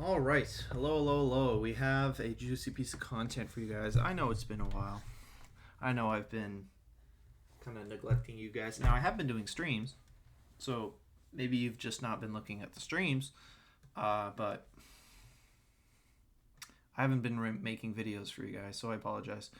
All right. Hello, hello, hello. We have a juicy piece of content for you guys. I know it's been a while. I know I've been kind of neglecting you guys. Now, I have been doing streams, so maybe you've just not been looking at the streams, but I haven't been making videos for you guys, so I apologize.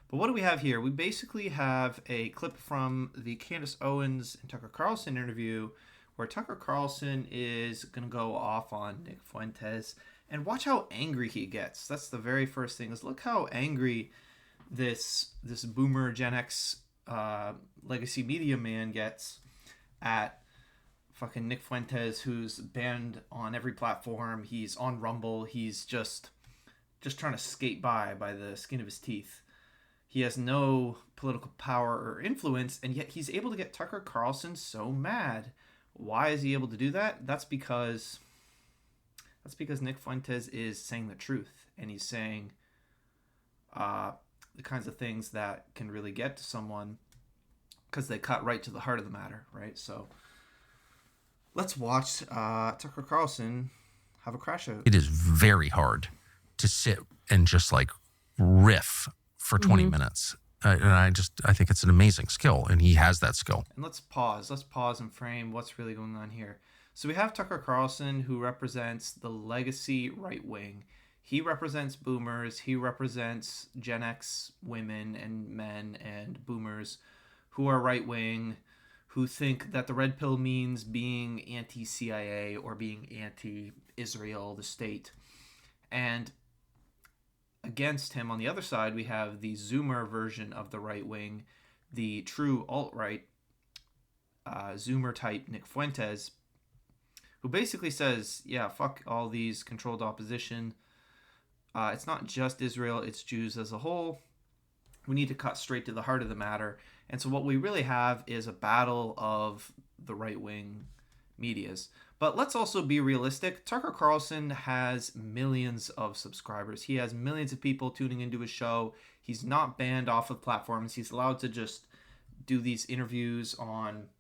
But what do we have here? We basically have a clip from the Candace Owens and Tucker Carlson interview where Tucker Carlson is going to go off on Nick Fuentes. And watch how angry he gets. That's the very first thing, is look how angry this boomer Gen X legacy media man gets at fucking Nick Fuentes, who's banned on every platform. He's on Rumble. He's just trying to skate by the skin of his teeth. He has no political power or influence, and yet he's able to get Tucker Carlson so mad. Why is he able to do that? That's because Nick Fuentes is saying the truth, and he's saying the kinds of things that can really get to someone because they cut right to the heart of the matter, right? So let's watch Tucker Carlson have a crash out. It is very hard to sit and just like riff for 20 minutes. And I think it's an amazing skill, and he has that skill. And let's pause and frame what's really going on here. So we have Tucker Carlson, who represents the legacy right wing. He represents boomers. He represents Gen X women and men and boomers who are right wing, who think that the red pill means being anti-CIA or being anti-Israel, the state. And against him on the other side, we have the Zoomer version of the right wing, the true alt-right, Zoomer type Nick Fuentes, who basically says, yeah, fuck all these controlled opposition. It's not just Israel, it's Jews as a whole. We need to cut straight to the heart of the matter. And so what we really have is a battle of the right-wing medias. But let's also be realistic. Tucker Carlson has millions of subscribers. He has millions of people tuning into his show. He's not banned off of platforms. He's allowed to just do these interviews on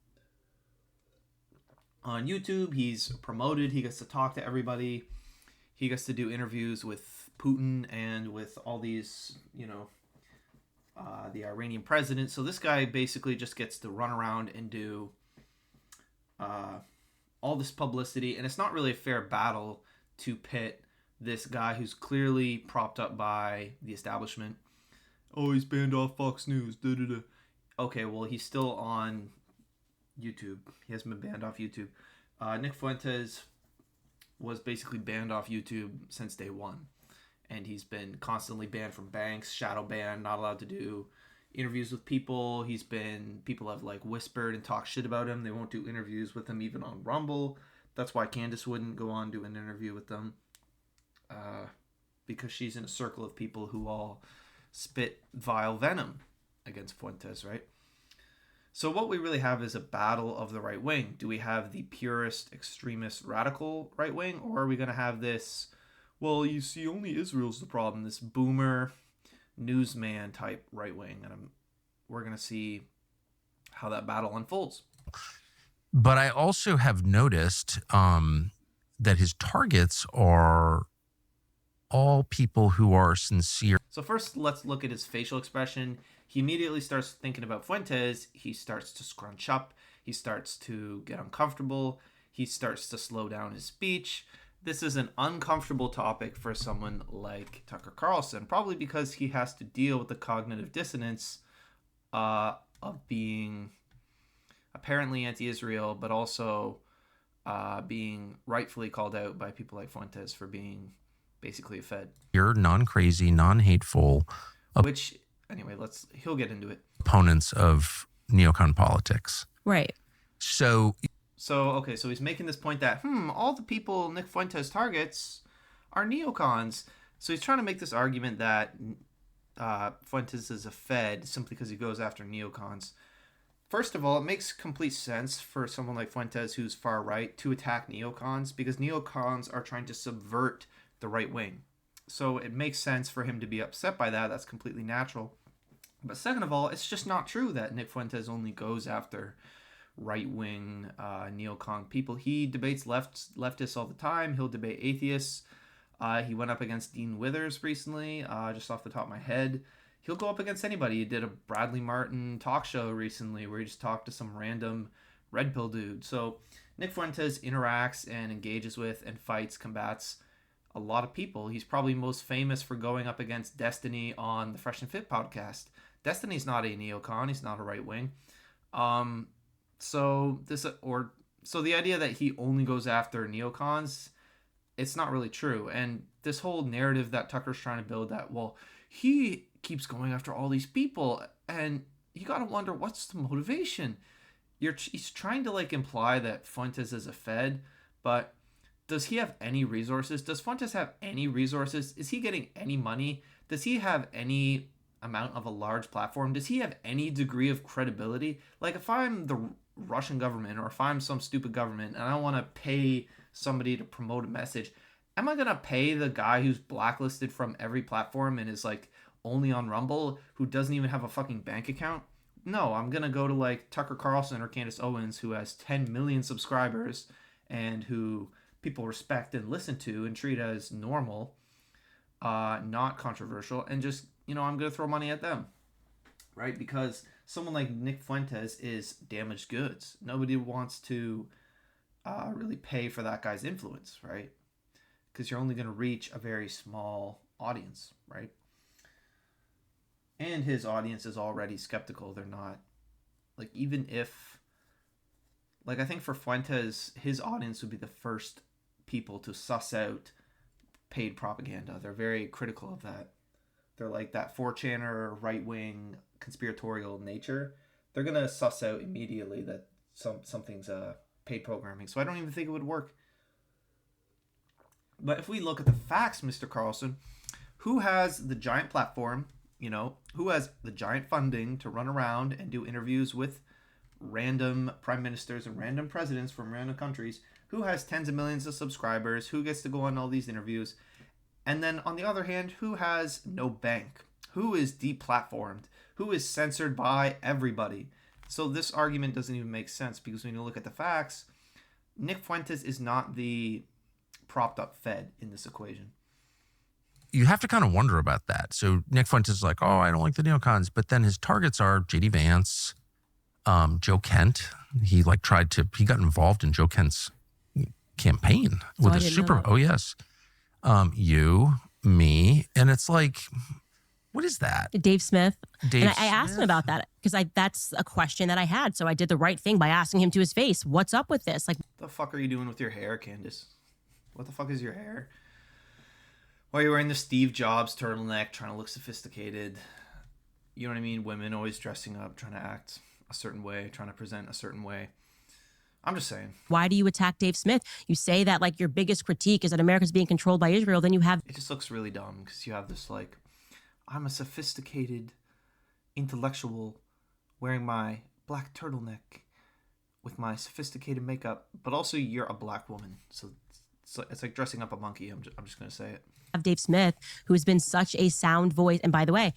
YouTube. He's promoted. He gets to talk to everybody. He gets to do interviews with Putin and with all these, the Iranian president. So this guy basically just gets to run around and do all this publicity, and it's not really a fair battle to pit this guy who's clearly propped up by the establishment. Oh, he's banned off Fox News. Da-da-da. Okay, well, he's still on YouTube. He hasn't been banned off YouTube. Nick Fuentes was basically banned off YouTube since day one, and he's been constantly banned from banks, shadow banned, not allowed to do interviews with people. People have like whispered and talked shit about him. They won't do interviews with him even on Rumble. That's why Candace wouldn't go on do an interview with them, because she's in a circle of people who all spit vile venom against Fuentes, right? So what we really have is a battle of the right wing. Do we have the purist, extremist, radical right wing, or are we going to have this, well, you see, only Israel's the problem, this boomer newsman type right wing? And we're going to see how that battle unfolds. But I also have noticed that his targets are all people who are sincere. So first, let's look at his facial expression. He immediately starts thinking about Fuentes. He starts to scrunch up. He starts to get uncomfortable. He starts to slow down his speech. This is an uncomfortable topic for someone like Tucker Carlson, probably because he has to deal with the cognitive dissonance of being apparently anti-Israel, but also being rightfully called out by people like Fuentes for being basically a Fed. You're non-crazy, non-hateful. Which, anyway, he'll get into it. Opponents of neocon politics. Right. So he's making this point that, all the people Nick Fuentes targets are neocons. So he's trying to make this argument that Fuentes is a Fed simply because he goes after neocons. First of all, it makes complete sense for someone like Fuentes, who's far right, to attack neocons, because neocons are trying to subvert the right wing. So it makes sense for him to be upset by that. That's completely natural. But second of all, it's just not true that Nick Fuentes only goes after right-wing neocon people. He debates leftists all the time. He'll debate atheists. He went up against Dean Withers recently, just off the top of my head. He'll go up against anybody. He did a Bradley Martin talk show recently where he just talked to some random red pill dude. So Nick Fuentes interacts and engages with and combats a lot of people. He's probably most famous for going up against Destiny on the Fresh and Fit podcast. Destiny's not a neocon. He's not a right wing. So the idea that he only goes after neocons, it's not really true. And this whole narrative that Tucker's trying to build, that, well, he keeps going after all these people, and you got to wonder, what's the motivation? He's trying to like imply that Fuentes is a Fed, but does he have any resources? Does Fuentes have any resources? Is he getting any money? Does he have any amount of a large platform? Does he have any degree of credibility? Like, if I'm the Russian government, or if I'm some stupid government and I want to pay somebody to promote a message, am I going to pay the guy who's blacklisted from every platform and is like only on Rumble, who doesn't even have a fucking bank account? No, I'm going to go to like Tucker Carlson or Candace Owens, who has 10 million subscribers and who people respect and listen to and treat as normal, not controversial, and just, I'm going to throw money at them, right? Because someone like Nick Fuentes is damaged goods. Nobody wants to really pay for that guy's influence, right? Because you're only going to reach a very small audience, right? And his audience is already skeptical. They're not, like, even if, like, I think for Fuentes, his audience would be the first people to suss out paid propaganda. They're very critical of that. They're like that 4chaner right-wing conspiratorial nature. They're going to suss out immediately that something's paid programming. So I don't even think it would work. But if we look at the facts, Mr. Carlson, who has the giant platform, who has the giant funding to run around and do interviews with random prime ministers and random presidents from random countries, who has tens of millions of subscribers, who gets to go on all these interviews, and then on the other hand, who has no bank, who is deplatformed, who is censored by everybody. So this argument doesn't even make sense, because when you look at the facts, Nick Fuentes is not the propped up Fed in this equation. You have to kind of wonder about that. So Nick Fuentes is like, oh, I don't like the neocons. But then his targets are J.D. Vance, Joe Kent. He got involved in Joe Kent's campaign with a super, oh yes. You, me. And it's like, what is that? Dave Smith. I asked him about that because that's a question that I had. So I did the right thing by asking him to his face. What's up with this? Like, what the fuck are you doing with your hair, Candace? What the fuck is your hair? Why are you wearing the Steve Jobs turtleneck, trying to look sophisticated? You know what I mean? Women always dressing up, trying to act a certain way, trying to present a certain way. I'm just saying. Why do you attack Dave Smith? You say that like your biggest critique is that America's being controlled by Israel. Then you have... It just looks really dumb because you have this like, I'm a sophisticated intellectual wearing my black turtleneck with my sophisticated makeup, but also you're a black woman. So it's like dressing up a monkey. I'm just going to say it. Have Dave Smith, who has been such a sound voice. And by the way,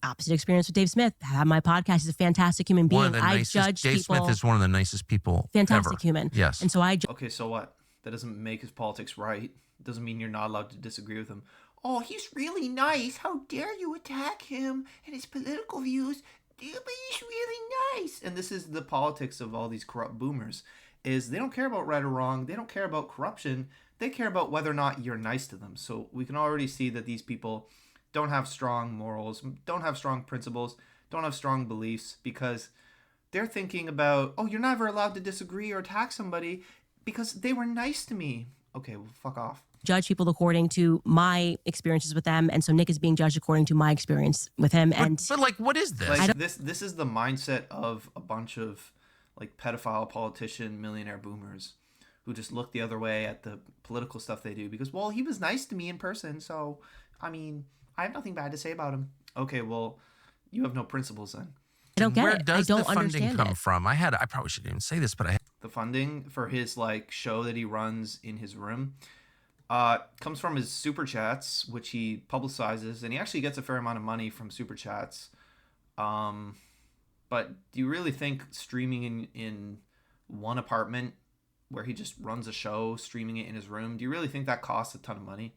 opposite experience with Dave Smith. Have my podcast. He's a fantastic human being. Dave Smith is one of the nicest people fantastic ever. Human. Yes. And so okay, so what? That doesn't make his politics right. It doesn't mean you're not allowed to disagree with him. Oh, he's really nice. How dare you attack him and his political views? But he's really nice. And this is the politics of all these corrupt boomers, is they don't care about right or wrong. They don't care about corruption. They care about whether or not you're nice to them. So we can already see that these people don't have strong morals, don't have strong principles, don't have strong beliefs, because they're thinking about, oh, you're never allowed to disagree or attack somebody because they were nice to me. Okay, well, fuck off. Judge people according to my experiences with them, and so Nick is being judged according to my experience with him. But like, what is this? Like, this is the mindset of a bunch of like pedophile politician millionaire boomers who just look the other way at the political stuff they do because, well, he was nice to me in person, so I mean, I have nothing bad to say about him. Okay, well, you have no principles then. I don't get Where it. does I don't the funding understand come it. from? I probably shouldn't even say this, but the funding for his like show that he runs in his room comes from his super chats, which he publicizes, and he actually gets a fair amount of money from super chats. But do you really think streaming in one apartment where he just runs a show, streaming it in his room. Do you really think that costs a ton of money?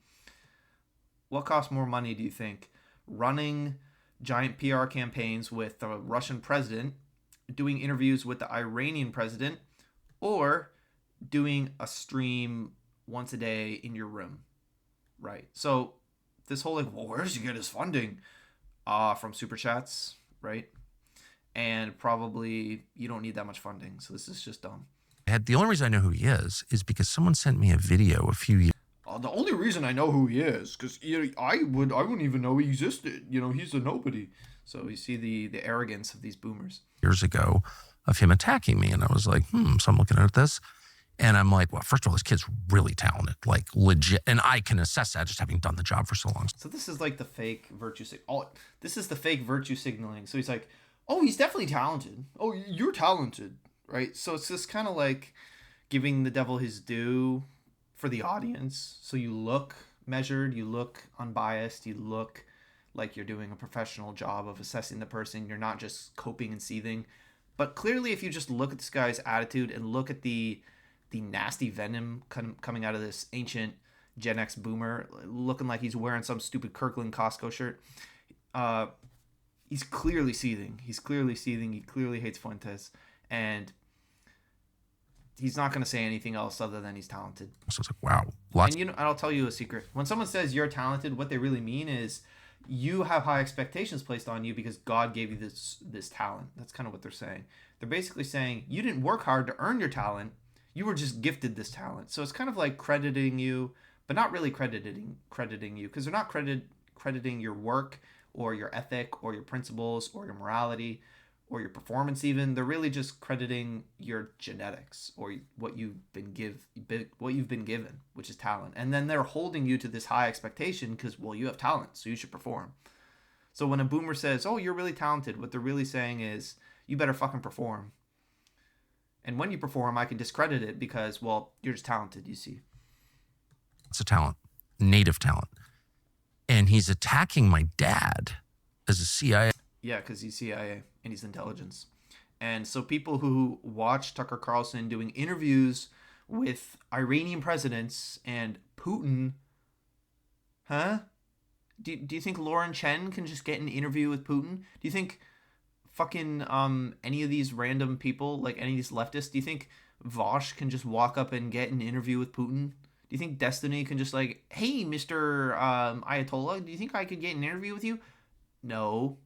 What costs more money, do you think? Running giant PR campaigns with the Russian president, doing interviews with the Iranian president, or doing a stream once a day in your room, right? So this whole like, well, where does he get his funding? From super chats, right? And probably you don't need that much funding, so this is just dumb. The only reason I know who he is because someone sent me a video a few years The only reason I know who he is, because I wouldn't even know he existed. He's a nobody. So you see the arrogance of these boomers. Years ago of him attacking me, and I was like, so I'm looking at this, and I'm like, well, first of all, this kid's really talented, like legit, and I can assess that just having done the job for so long. So this is like the fake virtue this is the fake virtue signaling. So he's like, oh, he's definitely talented. Oh, you're talented, right? So it's just kind of like giving the devil his due for the audience. So you look measured, you look unbiased, you look like you're doing a professional job of assessing the person. You're not just coping and seething. But clearly, if you just look at this guy's attitude and look at the nasty venom coming out of this ancient Gen X boomer, looking like he's wearing some stupid Kirkland Costco shirt, he's clearly seething. He clearly hates Fuentes. And he's not going to say anything else other than he's talented. So it's like, wow. And I'll tell you a secret. When someone says you're talented, what they really mean is you have high expectations placed on you because God gave you this talent. That's kind of what they're saying. They're basically saying you didn't work hard to earn your talent. You were just gifted this talent. So it's kind of like crediting you, but not really crediting you, because they're not crediting your work or your ethic or your principles or your morality or your performance even. They're really just crediting your genetics or what you've been given, which is talent. And then they're holding you to this high expectation because, well, you have talent, so you should perform. So when a boomer says, oh, you're really talented, what they're really saying is, you better fucking perform. And when you perform, I can discredit it because, well, you're just talented, you see. It's a talent, native talent. And he's attacking my dad as a CIA. Yeah, because he's CIA and he's intelligence. And so people who watch Tucker Carlson doing interviews with Iranian presidents and Putin, Do you think Lauren Chen can just get an interview with Putin? Do you think fucking any of these random people, like any of these leftists, do you think Vosh can just walk up and get an interview with Putin? Do you think Destiny can just like, hey, Mr. Ayatollah, do you think I could get an interview with you? No.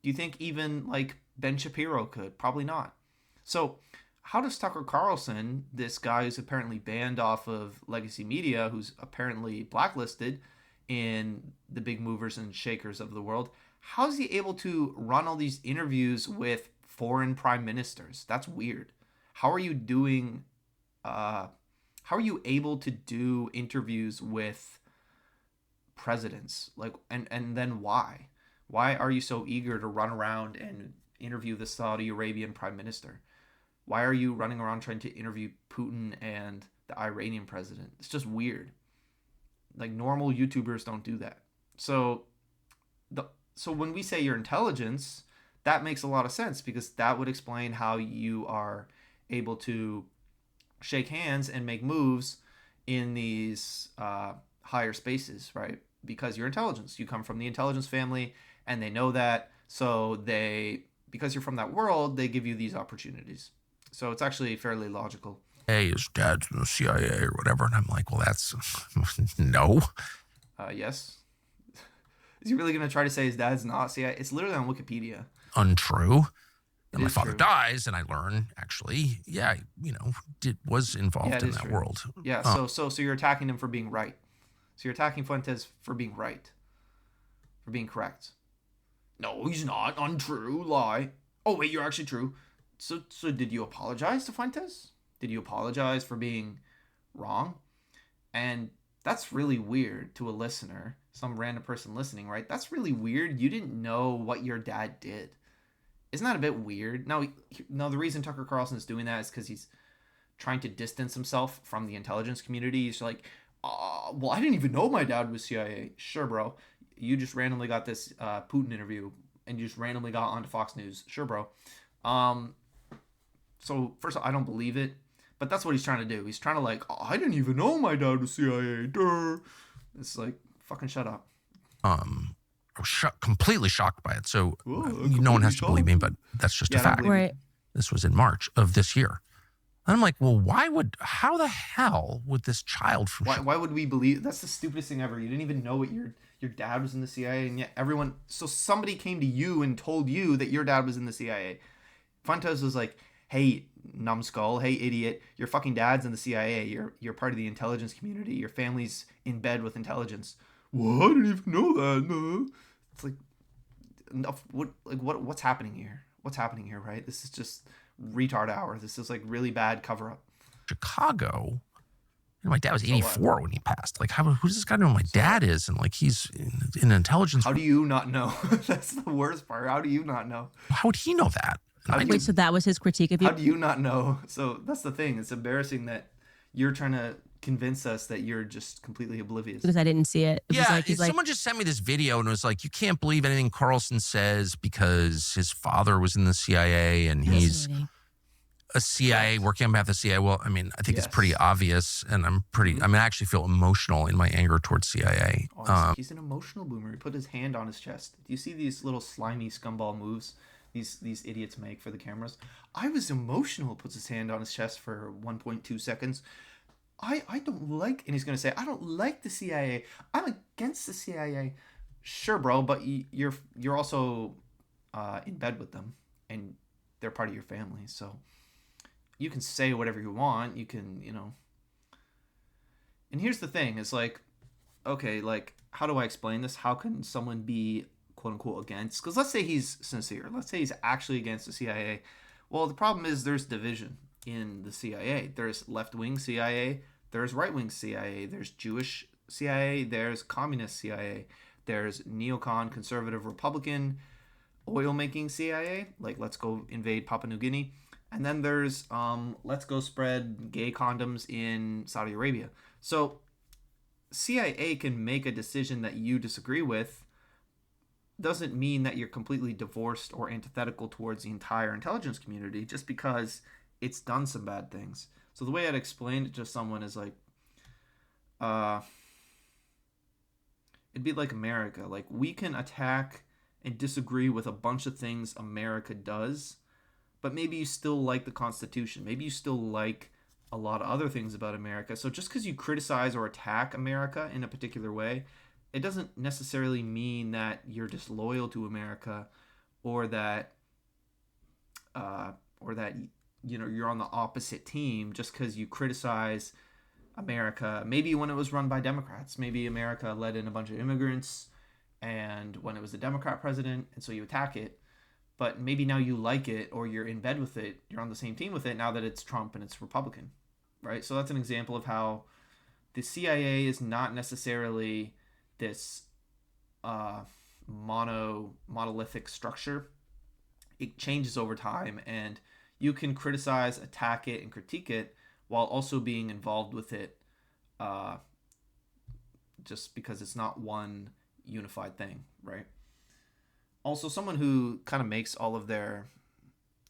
Do you think even like Ben Shapiro could? Probably not. So how does Tucker Carlson, this guy who's apparently banned off of legacy media, who's apparently blacklisted in the big movers and shakers of the world, how is he able to run all these interviews with foreign prime ministers? That's weird. How are you doing how are you able to do interviews with presidents? Like, and then why? Why are you so eager to run around and interview the Saudi Arabian prime minister? Why are you running around trying to interview Putin and the Iranian president? It's just weird. Like, normal YouTubers don't do that. So when we say your intelligence, that makes a lot of sense, because that would explain how you are able to shake hands and make moves in these higher spaces, right? Because your intelligence, you come from the intelligence family, and they know that. So because you're from that world, they give you these opportunities. So it's actually fairly logical. Hey, his dad's in the CIA or whatever. And I'm like, well, that's no. Yes. Is he really going to try to say his dad's not CIA? It's literally on Wikipedia. Untrue. And my father true. dies, and I learn, actually, yeah, was involved in that true. world. Yeah, so you're attacking him for being right. So you're attacking Fuentes for being right. For being correct. No, he's not. Untrue. Lie. Oh, wait, you're actually true. So did you apologize to Fuentes? Did you apologize for being wrong? And that's really weird to a listener, some random person listening, right? That's really weird. You didn't know what your dad did. Isn't that a bit weird? No, the reason Tucker Carlson is doing that is because he's trying to distance himself from the intelligence community. He's like, well, I didn't even know my dad was CIA. Sure, bro. You just randomly got this Putin interview, and you just randomly got onto Fox News. Sure, bro. So first of all, I don't believe it, but that's what he's trying to do. He's trying to like, oh, I didn't even know my dad was CIA. Duh. It's like, fucking shut up. I was completely shocked by it. So Whoa, no one has to believe me, but that's just a fact. Right. This was in March of this year. And I'm like, well, how the hell would this child from Why would we believe? That's the stupidest thing ever. You didn't even know what your dad was in the CIA, and yet so somebody came to you and told you that your dad was in the CIA. Fuentes was like, hey, numbskull, hey, idiot, your fucking dad's in the CIA. You're part of the intelligence community. Your family's in bed with intelligence. Well, I didn't even know that. No. It's like, what's happening here? What's happening here, right? This is just retard hour. This is like really bad cover up. Chicago. My dad was 84 when he passed. Like, who does this guy know who my dad is? And like, he's in intelligence. How do you not know? That's the worst part. How do you not know? How would he know that? Wait, so that was his critique of you? How do you not know? So that's the thing. It's embarrassing that you're trying to convince us that you're just completely oblivious. Because I didn't see it. It was Yeah, like, he's someone just sent me this video and was like, you can't believe anything Carlson says because his father was in the CIA and he's a CIA working on behalf of the CIA. Well, I mean, I think it's pretty obvious, and I actually feel emotional in my anger towards CIA. Oh, he's an emotional boomer. He put his hand on his chest. Do you see these little slimy scumball moves these idiots make for the cameras? I was emotional. Puts his hand on his chest for 1.2 seconds. I don't like, and he's going to say, I don't like the CIA. I'm against the CIA. Sure, bro, but you're also in bed with them, and they're part of your family, so you can say whatever you want. You can, And here's the thing, is like, okay, like, how do I explain this? How can someone be, quote unquote, against? Because let's say he's sincere. Let's say he's actually against the CIA. Well, the problem is there's division in the CIA. There's left-wing CIA. There's right-wing CIA. There's Jewish CIA. There's communist CIA. There's neocon, conservative, Republican, oil-making CIA. Like, let's go invade Papua New Guinea. And then there's let's go spread gay condoms in Saudi Arabia. So CIA can make a decision that you disagree with. Doesn't mean that you're completely divorced or antithetical towards the entire intelligence community just because it's done some bad things. So the way I'd explain it to someone is like, it'd be like America. Like, we can attack and disagree with a bunch of things America does, but maybe you still like the Constitution. Maybe you still like a lot of other things about America. So just because you criticize or attack America in a particular way, it doesn't necessarily mean that you're disloyal to America, or that you're on the opposite team just because you criticize America. Maybe when it was run by Democrats, maybe America let in a bunch of immigrants, and when it was a Democrat president, and so you attack it. But maybe now you like it, or you're in bed with it, you're on the same team with it now that it's Trump and it's Republican, right? So that's an example of how the CIA is not necessarily this monolithic structure. It changes over time, and you can criticize, attack it, and critique it while also being involved with it, just because it's not one unified thing, right? Also, someone who kind of makes all of their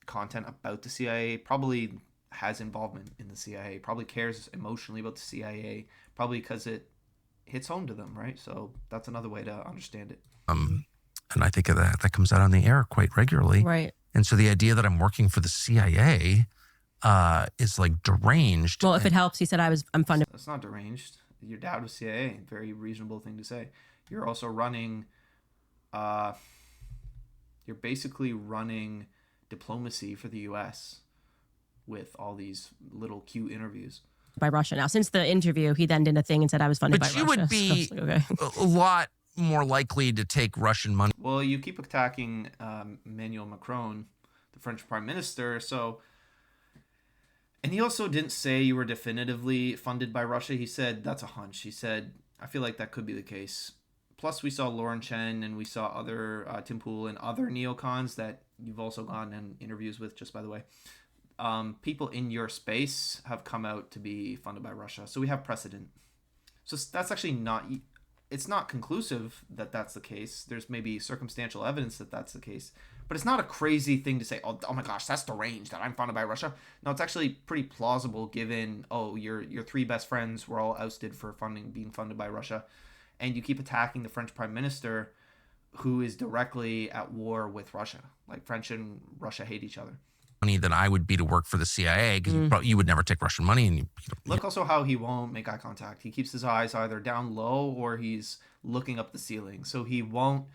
content about the CIA probably has involvement in the CIA, probably cares emotionally about the CIA, probably because it hits home to them, right? So that's another way to understand it. And I think that comes out on the air quite regularly. Right. And so the idea that I'm working for the CIA is like deranged. Well, if it helps, he said I'm funded. That's not deranged. Your dad was CIA. Very reasonable thing to say. You're also running, you're basically running diplomacy for the U.S. with all these little cute interviews. By Russia. Now, since the interview, he then did a thing and said I was funded by Russia. But you would be a lot more likely to take Russian money. Well, you keep attacking Emmanuel Macron, the French prime minister, so... And he also didn't say you were definitively funded by Russia. He said, that's a hunch. He said, I feel like that could be the case. Plus, we saw Lauren Chen and we saw other Tim Pool and other neocons that you've also gone in interviews with, just by the way. People in your space have come out to be funded by Russia. So we have precedent. So that's actually not... it's not conclusive that that's the case. There's maybe circumstantial evidence that that's the case, but it's not a crazy thing to say, oh my gosh, that's deranged that I'm funded by Russia. No, it's actually pretty plausible given, your three best friends were all ousted for being funded by Russia, and you keep attacking the French prime minister who is directly at war with Russia. Like, French and Russia hate each other. Money than I would be to work for the CIA, because you would never take Russian money. And look also how he won't make eye contact. He keeps his eyes either down low or he's looking up the ceiling. So he won't.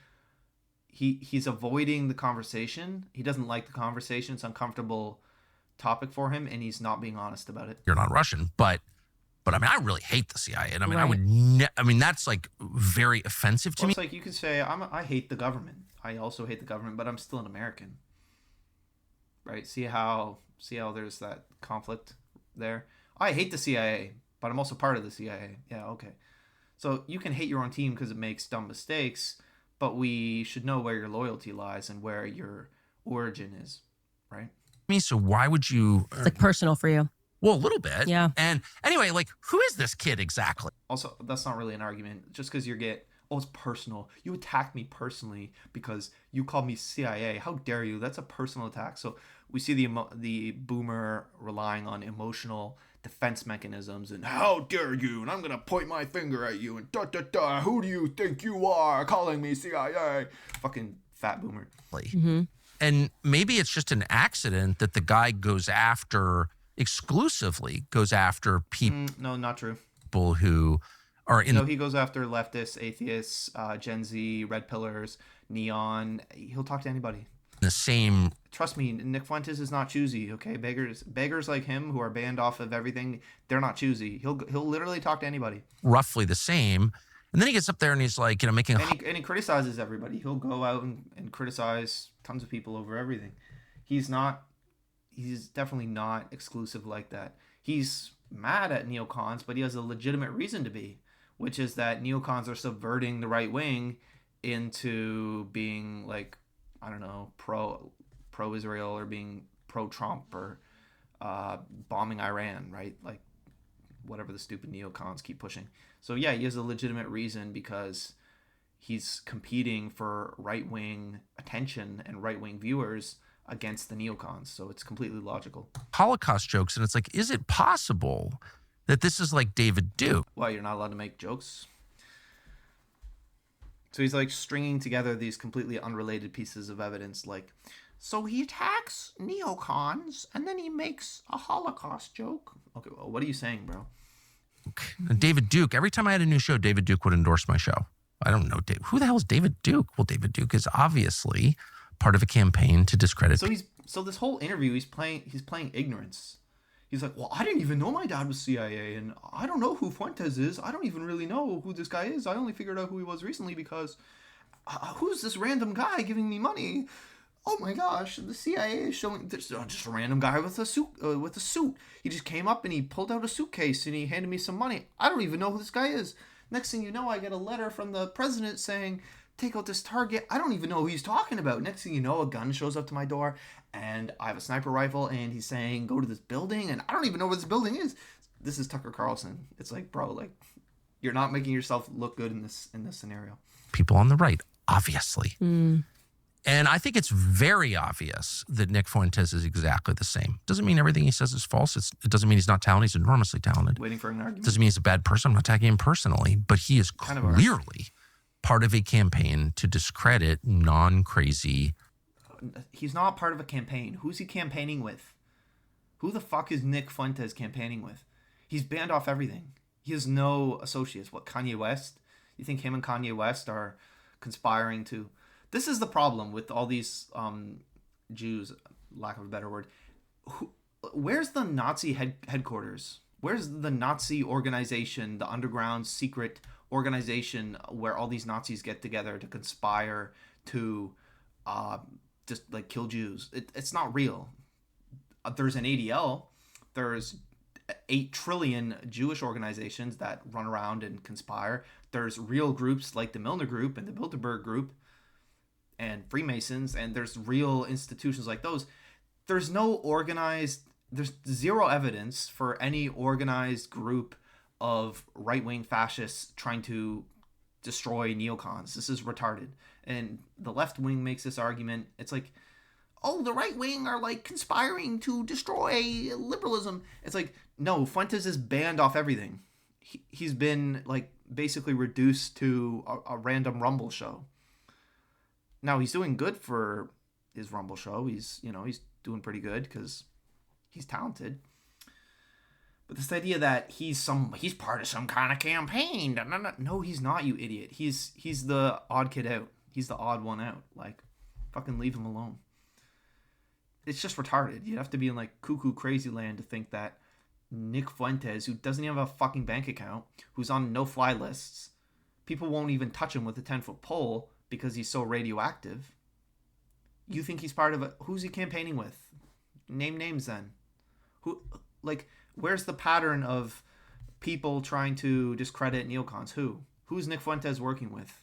He's avoiding the conversation. He doesn't like the conversation. It's an uncomfortable topic for him, and he's not being honest about it. You're not Russian, but I mean, I really hate the CIA. And I mean, Right. I mean, that's like very offensive to me. It's like you could say, I hate the government. I also hate the government, but I'm still an American. Right? See how there's that conflict there? I hate the CIA, but I'm also part of the CIA. Yeah, okay. So you can hate your own team because it makes dumb mistakes, but we should know where your loyalty lies and where your origin is, right? So why would you? It's like personal for you. Well, a little bit. Yeah. And anyway, like, who is this kid exactly? Also, that's not really an argument. Just because it's personal. You attacked me personally because you called me CIA. How dare you? That's a personal attack. So we see the boomer relying on emotional defense mechanisms and how dare you? And I'm going to point my finger at you and da-da-da. Who do you think you are calling me CIA? Fucking fat boomer. Mm-hmm. And maybe it's just an accident that the guy exclusively goes after people. No, not true. Who are in. No, he goes after leftists, atheists, Gen Z, red pillars, neon. He'll talk to anybody. The same. Trust me, Nick Fuentes is not choosy. Okay, beggars like him who are banned off of everything, they're not choosy. He'll literally talk to anybody. Roughly the same. And then he gets up there and he's like, making. And he criticizes everybody. He'll go out and criticize tons of people over everything. He's definitely not exclusive like that. He's mad at neocons, but he has a legitimate reason to be, which is that neocons are subverting the right wing into being like, I don't know, pro-Israel or being pro-Trump or bombing Iran, right? Like whatever the stupid neocons keep pushing. So yeah, he has a legitimate reason because he's competing for right-wing attention and right-wing viewers against the neocons. So it's completely logical. Holocaust jokes, and it's like, is it possible that this is like David Duke? Well, you're not allowed to make jokes. So he's like stringing together these completely unrelated pieces of evidence, like, so he attacks neocons and then he makes a Holocaust joke. Okay, well, what are you saying, bro? David Duke, every time I had a new show, David Duke would endorse my show. I don't know, who the hell is David Duke? Well, David Duke is obviously part of a campaign to discredit. So this whole interview, he's playing ignorance. He's like, well, I didn't even know my dad was CIA, and I don't know who Fuentes is. I don't even really know who this guy is. I only figured out who he was recently because who's this random guy giving me money? Oh my gosh, the CIA is showing just a random guy with a suit. He just came up and he pulled out a suitcase and he handed me some money. I don't even know who this guy is. Next thing you know, I get a letter from the president saying, take out this target. I don't even know who he's talking about. Next thing you know, a gun shows up to my door and I have a sniper rifle and he's saying, go to this building, and I don't even know where this building is. This is Tucker Carlson. It's like, bro, like, you're not making yourself look good in this scenario. People on the right, obviously. Mm. And I think it's very obvious that Nick Fuentes is exactly the same. Doesn't mean everything he says is false. It doesn't mean he's not talented. He's enormously talented. Waiting for an argument. Doesn't mean he's a bad person. I'm not attacking him personally, but he is Kind clearly of part of a campaign to discredit non-crazy. He's not part of a campaign. Who's he campaigning with? Who the fuck is Nick Fuentes campaigning with? He's banned off everything. He has no associates. What, Kanye West? You think him and Kanye West are conspiring to... This is the problem with all these Jews, lack of a better word. Where's the Nazi headquarters? Where's the Nazi organization, the underground secret organization where all these Nazis get together to conspire to just like kill Jews? It's not real. There's an ADL. There's 8 trillion Jewish organizations that run around and conspire. There's real groups like the Milner Group and the Bilderberg Group and Freemasons, and there's real institutions like those. There's zero evidence for any organized group of right-wing fascists trying to destroy neocons. This is retarded. And the left wing makes this argument. It's like, oh, the right wing are like conspiring to destroy liberalism. It's like, no, Fuentes is banned off everything. He's been like basically reduced to a random Rumble show. Now he's doing good for his Rumble show. He's doing pretty good because he's talented. But this idea that he's part of some kind of campaign. No, he's not, you idiot. He's the odd kid out. He's the odd one out. Like, fucking leave him alone. It's just retarded. You'd have to be in like cuckoo crazy land to think that Nick Fuentes, who doesn't even have a fucking bank account, who's on no-fly lists, people won't even touch him with a 10-foot pole because he's so radioactive. You think he's part of it? Who's he campaigning with? Name names then. Who, like, where's the pattern of people trying to discredit neocons? Who's Nick Fuentes working with?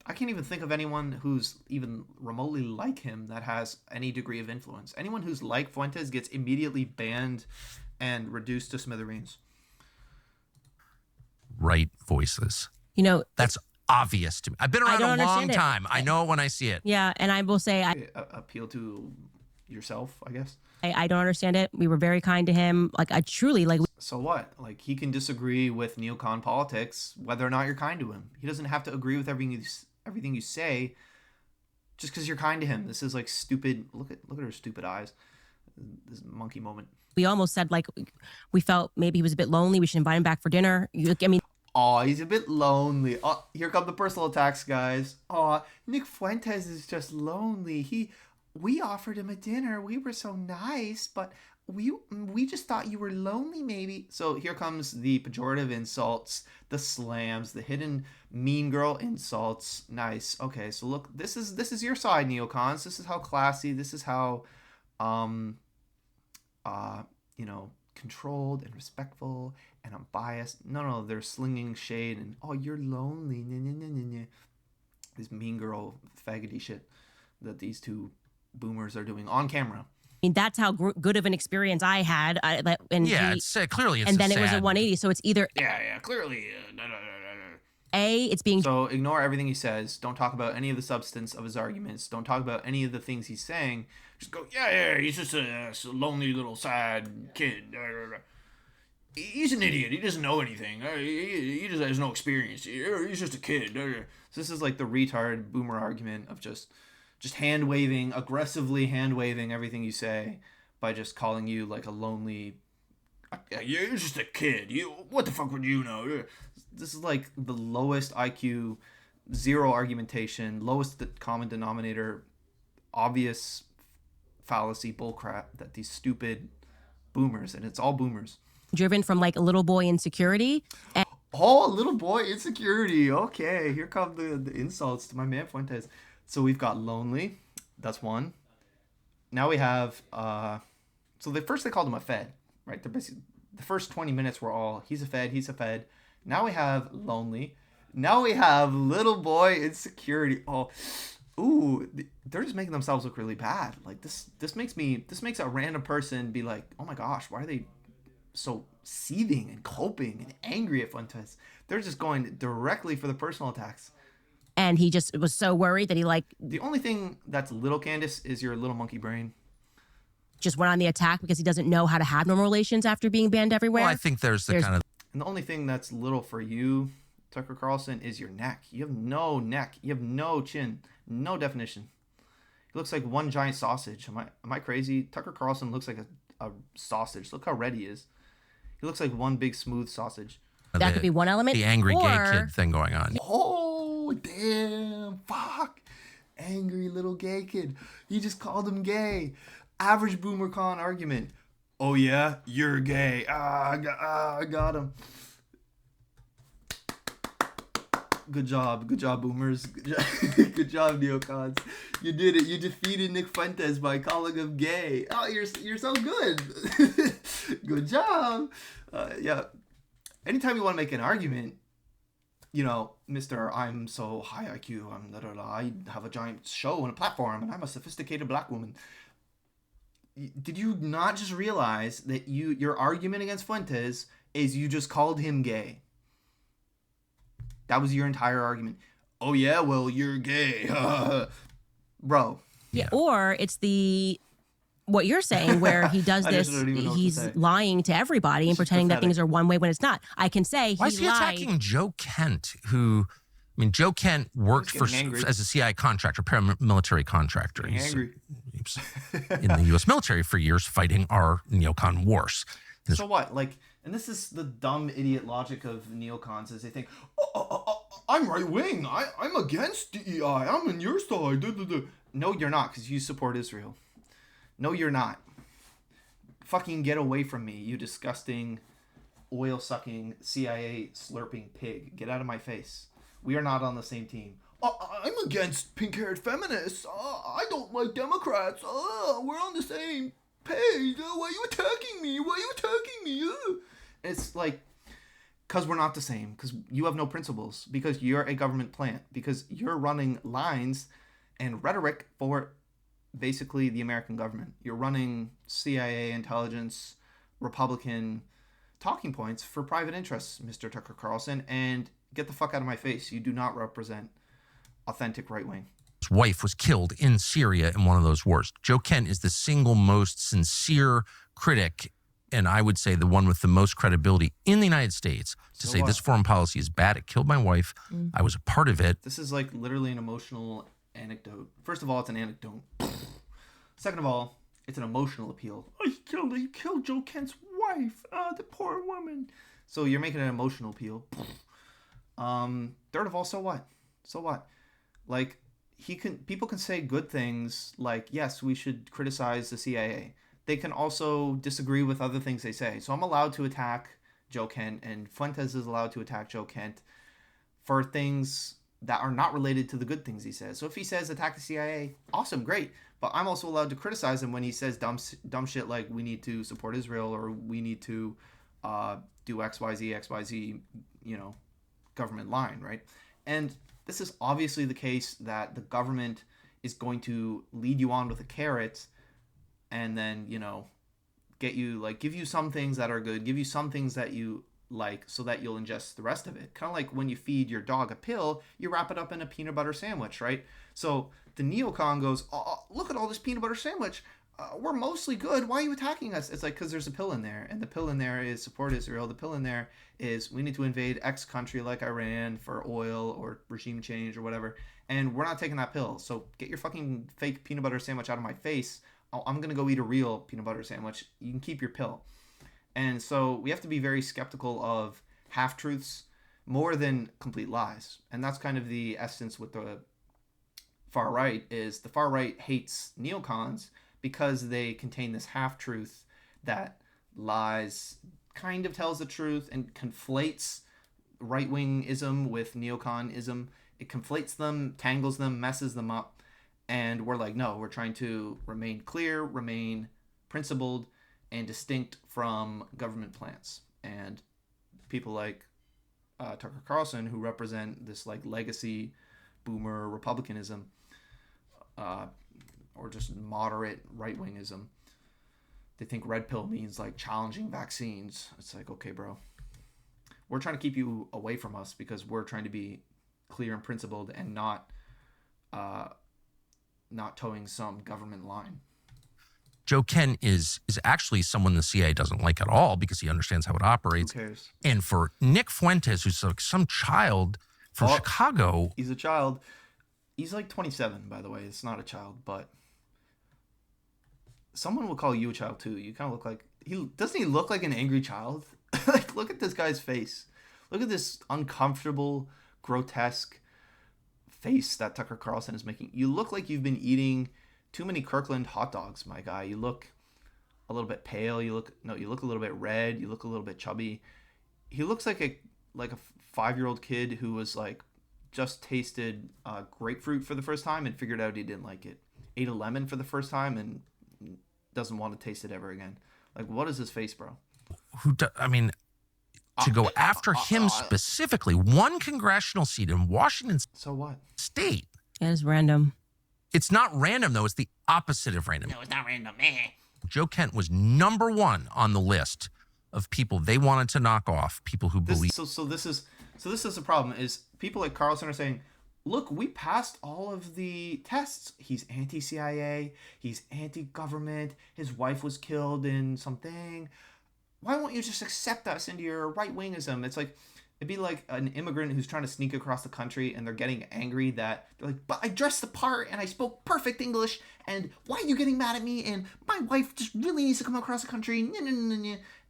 I can't even think of anyone who's even remotely like him that has any degree of influence. Anyone who's like Fuentes gets immediately banned and reduced to smithereens. Right voices. That's obvious to me. I've been around a long time. I know it when I see it. Yeah, and I will say, appeal to yourself, I guess. I don't understand it. We were very kind to him. Like, I truly, like... So what? Like, he can disagree with neocon politics, whether or not you're kind to him. He doesn't have to agree with everything you say just because you're kind to him. This is like stupid. Look at her stupid eyes. This monkey moment. We almost said, like, we felt maybe he was a bit lonely. We should invite him back for dinner. Oh, he's a bit lonely. Oh, here come the personal attacks, guys. Oh, Nick Fuentes is just lonely. We offered him a dinner. We were so nice, but we just thought you were lonely, maybe. So here comes the pejorative insults, the slams, the hidden mean girl insults. Nice. Okay, so look, this is your side, neocons. This is how classy. This is how, controlled and respectful and unbiased. No, they're slinging shade and, oh, you're lonely. This mean girl faggoty shit that these two boomers are doing on camera. That's how good of an experience I had. Clearly it's and then it was a 180. So it's either clearly. It's being... So ignore everything he says. Don't talk about any of the substance of his arguments. Don't talk about any of the things he's saying. Just go, he's just a lonely little sad kid. He's an idiot. He doesn't know anything. He just has no experience. He's just a kid. So this is like the retard boomer argument of just hand-waving, aggressively hand-waving everything you say by just calling you like a lonely... You're just a kid. What the fuck would you know? This is like the lowest IQ, zero argumentation, lowest common denominator, obvious fallacy bullcrap that these stupid boomers, and it's all boomers, driven from like a little boy insecurity. Little boy insecurity. Okay, here come the insults to my man Fuentes. So we've got lonely. That's one. Now we have so they called him a fed, right? The first 20 minutes were all he's a fed. Now we have lonely. Now we have little boy insecurity. They're just making themselves look really bad. Like this makes a random person be like, oh my gosh, why are they so seething and coping and angry at Fuentes? They're just going directly for the personal attacks. And he just was so worried that he the only thing that's little Candace is your little monkey brain. Just went on the attack because he doesn't know how to have normal relations after being banned everywhere. Well, I think there's kind of... And the only thing that's little for you, Tucker Carlson, is your neck. You have no neck. You have no chin. No definition. He looks like one giant sausage. Am I crazy? Tucker Carlson looks like a sausage. Look how red he is. He looks like one big smooth sausage. That could be one element. The angry gay kid thing going on. Oh, damn. Fuck. Angry little gay kid. He just called him gay. Average boomer con argument. Oh yeah, you're gay. I got him. Good job, boomers. Good job, neocons. You did it. You defeated Nick Fuentes by calling him gay. Oh, you're so good. Good job. Yeah. Anytime you want to make an argument, Mr. I'm so high IQ. I have a giant show and a platform, and I'm a sophisticated black woman. Did you not just realize that your argument against Fuentes is you just called him gay? That was your entire argument. Oh yeah, well you're gay, bro. Yeah, or it's what you're saying, where he does I this, just don't even know what to he's say. lying to everybody and It's just pretending that pathetic. things are one way when it's not. I can say Why is he lied. attacking Joe Kent, who, I mean, Joe Kent worked He's getting angry. as a CIA contractor, paramilitary contractor. Getting He's angry. in the U.S. military for years fighting our neocon wars. So what? Like, and this is the dumb idiot logic of neocons, is they think, I'm right wing. I'm against DEI. I'm on your side. Duh, duh, duh. No, you're not, because you support Israel. No, you're not. Fucking get away from me, you disgusting, oil-sucking, CIA slurping pig. Get out of my face. We are not on the same team. I'm against pink-haired feminists. I don't like Democrats. We're on the same page. Why are you attacking me? Why are you attacking me? It's like, because we're not the same. Because you have no principles. Because you're a government plant. Because you're running lines and rhetoric for basically the American government. You're running CIA, intelligence, Republican talking points for private interests, Mr. Tucker Carlson, and get the fuck out of my face. You do not represent authentic right wing. His wife was killed in Syria in one of those wars. Joe Kent is the single most sincere critic, and I would say the one with the most credibility in the United States to say this foreign policy is bad. It killed my wife. I was a part of it. This is like literally an emotional anecdote. First of all, it's an anecdote. Second of all, it's an emotional appeal. Oh, he killed Joe Kent's wife. The poor woman. So you're making an emotional appeal. Third of all, so what? So what? Like, people can say good things like, yes, we should criticize the CIA. They can also disagree with other things they say. So I'm allowed to attack Joe Kent, and Fuentes is allowed to attack Joe Kent for things that are not related to the good things he says. So if he says attack the CIA, awesome, great. But I'm also allowed to criticize him when he says dumb shit like we need to support Israel, or we need to do XYZ, government line, right? And this is obviously the case that the government is going to lead you on with a carrot and then, get you, like, give you some things that are good, give you some things that you like, so that you'll ingest the rest of it. Kind of like when you feed your dog a pill, you wrap it up in a peanut butter sandwich, right? So the neocon goes, look at all this peanut butter sandwich. We're mostly good. Why are you attacking us? It's like, because there's a pill in there, and the pill in there is support Israel. The pill in there is we need to invade X country like Iran for oil or regime change or whatever, and we're not taking that pill. So get your fucking fake peanut butter sandwich out of my face. I'm going to go eat a real peanut butter sandwich. You can keep your pill. And so we have to be very skeptical of half-truths more than complete lies. And that's kind of the essence with the far right, is the far right hates neocons because they contain this half-truth that lies, kind of tells the truth, and conflates right-wingism with neoconism. It conflates them, tangles them, messes them up. And we're like, no, we're trying to remain clear, remain principled, and distinct from government plants. And people like Tucker Carlson, who represent this like legacy boomer republicanism, or just moderate right-wingism, they think red pill means like challenging vaccines. It's like, okay, bro, we're trying to keep you away from us because we're trying to be clear and principled and not towing some government line. Joe Kent is actually someone the CIA doesn't like at all because he understands how it operates. Who cares? And for Nick Fuentes, who's like some child from Chicago. He's a child. He's like 27, by the way. It's not a child, but someone will call you a child too. You kind of look like doesn't he look like an angry child? Like, look at this guy's face. Look at this uncomfortable, grotesque face that Tucker Carlson is making. You look like you've been eating too many Kirkland hot dogs, my guy. You look a little bit pale. You look a little bit red. You look a little bit chubby. He looks like a 5-year-old kid who was like just tasted grapefruit for the first time and figured out he didn't like it. Ate a lemon for the first time and doesn't want to taste it ever again. Like, what is his face, bro? To go after him specifically, one congressional seat in Washington So what? State. It is random. It's not random, though. It's the opposite of random. No, it's not random. Joe Kent was number one on the list of people they wanted to knock off, people who believe. So this is So this is the problem: is people like Carlson are saying, "Look, we passed all of the tests. He's anti-CIA. He's anti-government. His wife was killed in something. Why won't you just accept us into your right-wingism?" It's like, it'd be like an immigrant who's trying to sneak across the country and they're getting angry that they're like, "But I dressed the part and I spoke perfect English, and why are you getting mad at me? And my wife just really needs to come across the country."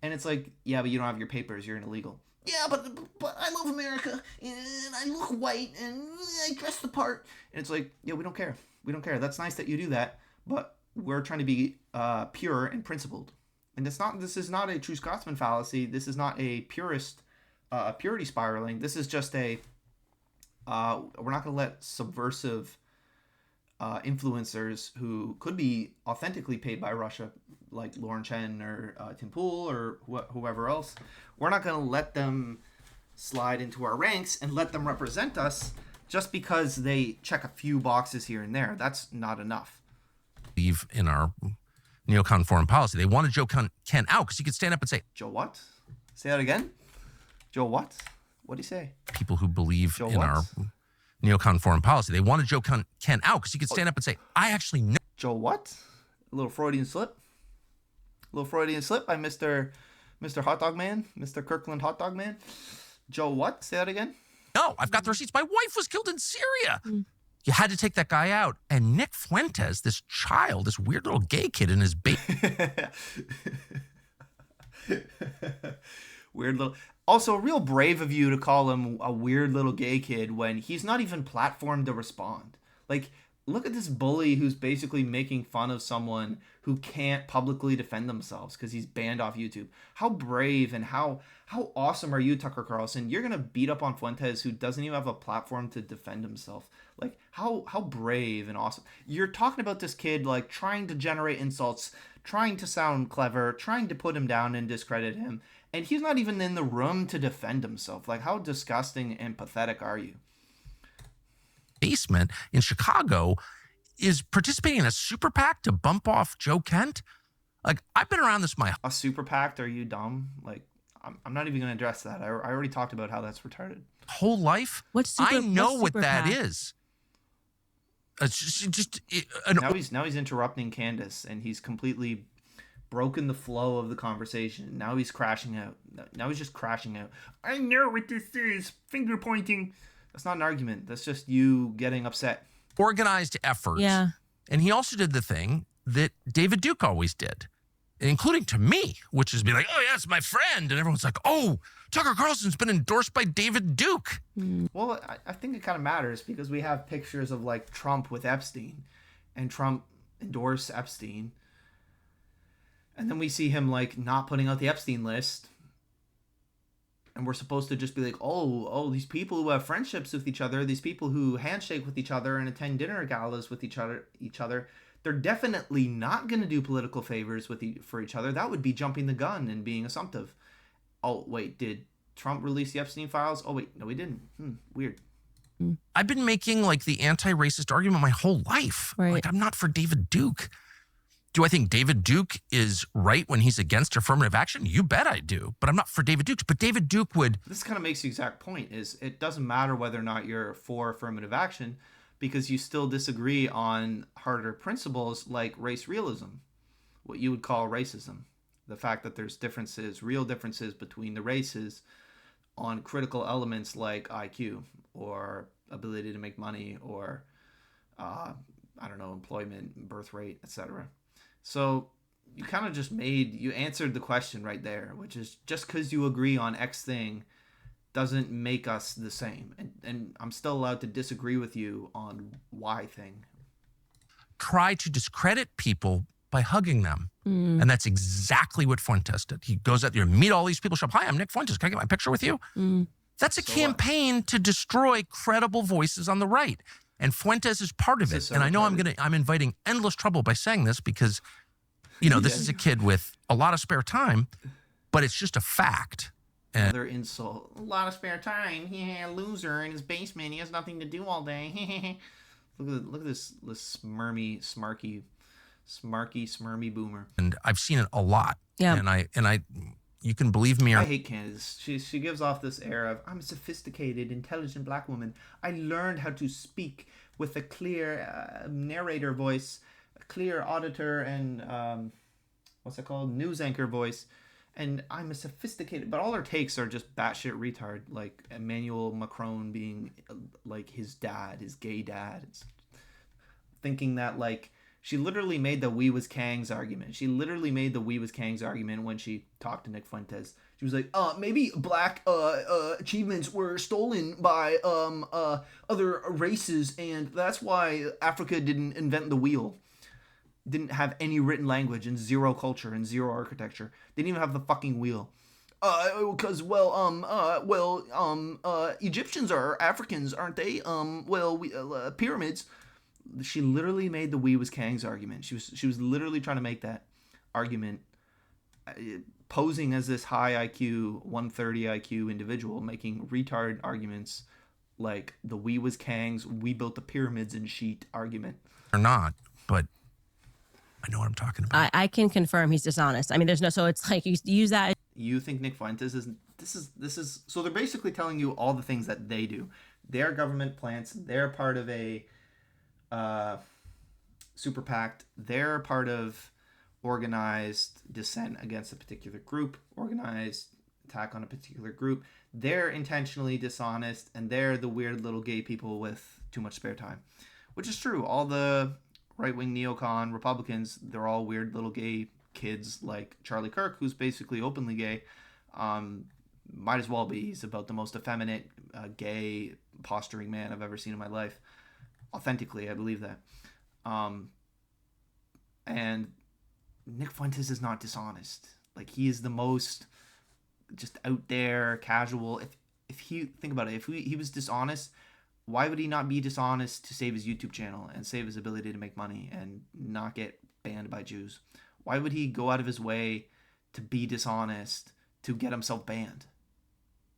And it's like, yeah, but you don't have your papers. You're an illegal. Yeah, but I love America, and I look white, and I dress the part. And it's like, yeah, we don't care. We don't care. That's nice that you do that, but we're trying to be pure and principled. And it's not. This is not a true Scotsman fallacy. This is not a purist purity spiraling. This is just a we're not going to let subversive influencers who could be authentically paid by Russia, like Lauren Chen or Tim Pool or whoever else, we're not going to let them slide into our ranks and let them represent us just because they check a few boxes here and there. That's not enough. Believe in our neocon foreign policy. They wanted Joe Kent out because he could stand up and say, Joe what? Say that again? Joe what? What'd he say? People who believe Joe in what? our neocon foreign policy. They wanted Joe Kent out because he could stand up and say, I actually know. Joe what? A little Freudian slip. A little Freudian slip by Mr. Hot Dog Man, Mr. Kirkland Hot Dog Man. Joe what? Say that again? No, I've got the receipts. My wife was killed in Syria. You had to take that guy out. And Nick Fuentes, this child, this weird little gay kid in his baby. Weird little. Also, real brave of you to call him a weird little gay kid when he's not even platformed to respond. Like, look at this bully who's basically making fun of someone who can't publicly defend themselves because he's banned off YouTube. How brave and how awesome are you, Tucker Carlson? You're going to beat up on Fuentes, who doesn't even have a platform to defend himself. Like, how brave and awesome. You're talking about this kid, like, trying to generate insults, trying to sound clever, trying to put him down and discredit him. And he's not even in the room to defend himself. Like, how disgusting and pathetic are you? Basement in Chicago is participating in a super PAC to bump off Joe Kent. Like, I've been around this my A super PAC? Are you dumb? Like, I'm not even going to address that. I already talked about how that's retarded. whole life. I know what that is. It's just now he's interrupting Candace, and he's completely broken the flow of the conversation. Now he's crashing out. Now he's just crashing out. I know what this is. Finger pointing. That's not an argument. That's just you getting upset. Organized effort. Yeah. And he also did the thing that David Duke always did, including to me, which is be like, oh, yeah, it's my friend. And everyone's like, oh, Tucker Carlson's been endorsed by David Duke. Well, I think it kind of matters because we have pictures of, like, Trump with Epstein, and Trump endorsed Epstein. And then we see him, like, not putting out the Epstein list. And we're supposed to just be like, oh, these people who have friendships with each other, these people who handshake with each other and attend dinner galas with each other, they're definitely not going to do political favors for each other. That would be jumping the gun and being assumptive. Oh, wait, did Trump release the Epstein files? Oh, wait, no, he didn't. Weird. I've been making, like, the anti-racist argument my whole life. Right. Like, I'm not for David Duke. Do I think David Duke is right when he's against affirmative action? You bet I do. But I'm not for David Duke. But David Duke would... This kind of makes the exact point, is it doesn't matter whether or not you're for affirmative action because you still disagree on harder principles like race realism, what you would call racism. The fact that there's differences, real differences between the races on critical elements like IQ or ability to make money or, employment, birth rate, etc. So you kind of just you answered the question right there, which is just because you agree on X thing doesn't make us the same. And I'm still allowed to disagree with you on Y thing. Try to discredit people by hugging them. And that's exactly what Fuentes did. He goes out there, meet all these people, show up, hi, I'm Nick Fuentes. Can I get my picture with you? That's a campaign to destroy credible voices on the right. And Fuentes is part of it. So and I know I'm inviting endless trouble by saying this because, this is a kid with a lot of spare time, but it's just a fact. And another insult. A lot of spare time. Yeah, loser in his basement. He has nothing to do all day. Look at this smarmy boomer. And I've seen it a lot. Yeah. And I You can believe me or I hate Candace. She gives off this air of, I'm a sophisticated, intelligent black woman. I learned how to speak with a clear narrator voice, a clear auditor, and what's it called? News anchor voice. And I'm a sophisticated, but all her takes are just batshit retard, like Emmanuel Macron being like his dad, his gay dad. It's thinking that like she literally made the we was Kang's argument. She literally made the we was Kang's argument when she talked to Nick Fuentes. She was like, maybe black achievements were stolen by other races, and that's why Africa didn't invent the wheel. Didn't have any written language and zero culture and zero architecture. They didn't even have the fucking wheel. Because Egyptians are Africans, aren't they? Pyramids. She literally made the we was Kang's argument. She was literally trying to make that argument, posing as this high IQ, 130 IQ individual, making retard arguments like the we was Kang's, we built the pyramids in sheet argument. not, but I know what I'm talking about. I can confirm he's dishonest. I mean, there's no, so it's like you use that. You think Nick Fuentes is this is so they're basically telling you all the things that they do. They're government plants. They're part of a super PAC. They're part of organized dissent against a particular group, organized attack on a particular group. They're intentionally dishonest, and they're the weird little gay people with too much spare time, which is true. All the right-wing neocon Republicans, they're all weird little gay kids like Charlie Kirk, who's basically openly gay. Might as well be. He's about the most effeminate, gay, posturing man I've ever seen in my life. Authentically, I believe that. And Nick Fuentes is not dishonest. Like, he is the most just out there, casual. If he, think about it, if he was dishonest, why would he not be dishonest to save his YouTube channel and save his ability to make money and not get banned by Jews? Why would he go out of his way to be dishonest to get himself banned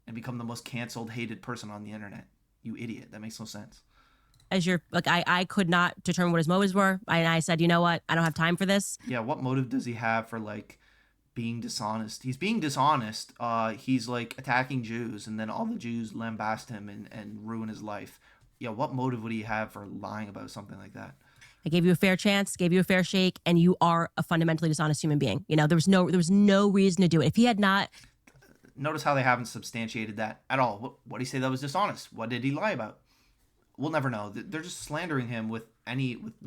and become the most canceled, hated person on the internet? You idiot. That makes no sense. As you're like, I could not determine what his motives were. And I said, you know what? I don't have time for this. Yeah, what motive does he have for like being dishonest? He's being dishonest. He's like attacking Jews, and then all the Jews lambast him and ruin his life. Yeah, what motive would he have for lying about something like that? I gave you a fair chance, gave you a fair shake, and you are a fundamentally dishonest human being. You know, there was no reason to do it. If he had not. Notice how they haven't substantiated that at all. What did he say that was dishonest? What did he lie about? We'll never know. They're just slandering him with